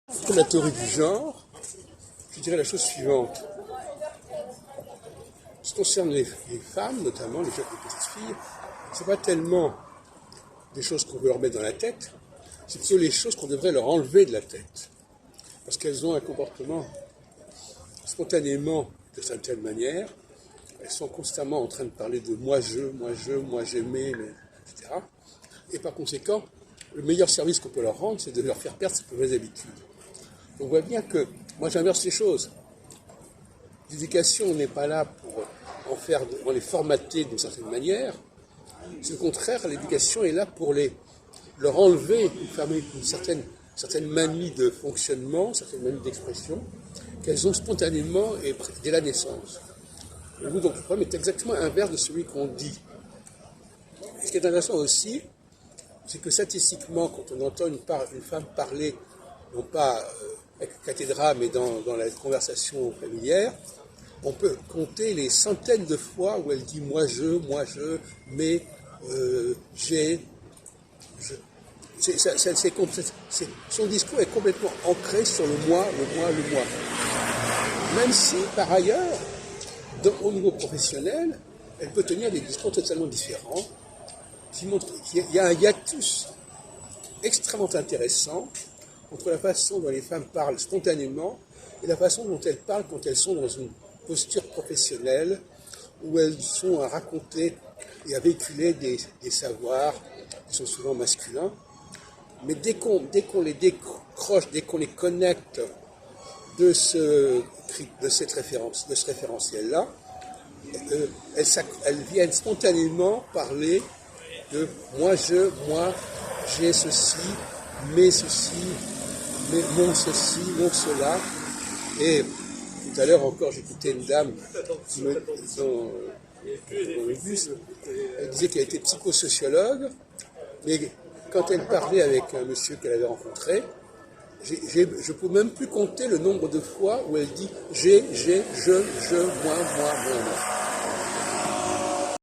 Pour la théorie du genre, je dirais la chose suivante. Ce qui concerne les femmes, notamment les petites filles, c'est pas tellement des choses qu'on veut leur mettre dans la tête, c'est plutôt les choses qu'on devrait leur enlever de la tête. Parce qu'elles ont un comportement spontanément, de certaines manières, elles sont constamment en train de parler de moi j'aimais, etc. Et par conséquent, le meilleur service qu'on peut leur rendre, c'est de leur faire perdre ces mauvaises habitudes. Donc on voit bien que, moi j'inverse les choses. L'éducation n'est pas là pour les formater d'une certaine manière. C'est au contraire, l'éducation est là pour leur enlever une certaine manie de fonctionnement, certaine manie d'expression, qu'elles ont spontanément et dès la naissance. Et donc le problème est exactement inverse de celui qu'on dit. Et ce qui est intéressant aussi, c'est que statistiquement, quand on entend une femme parler, non pas avec cathédra, mais dans la conversation familière, on peut compter les centaines de fois où elle dit moi je, mais, j'ai. Son discours est complètement ancré sur le moi. Même si, par ailleurs, au niveau professionnel, elle peut tenir des discours totalement différents, qui montrent qu'il y a un hiatus extrêmement intéressant entre la façon dont les femmes parlent spontanément et la façon dont elles parlent quand elles sont dans une posture professionnelle où elles sont à raconter et à véhiculer des savoirs qui sont souvent masculins. Mais dès qu'on les décroche, dès qu'on les connecte de ce référentiel-là, elles viennent spontanément parler de moi, j'ai ceci, mais mon ceci, mon cela. Et tout à l'heure encore, j'écoutais une dame dans le bus, elle disait qu'elle était psychosociologue, mais quand elle parlait avec un monsieur qu'elle avait rencontré, je ne peux même plus compter le nombre de fois où elle dit j'ai, je, moi.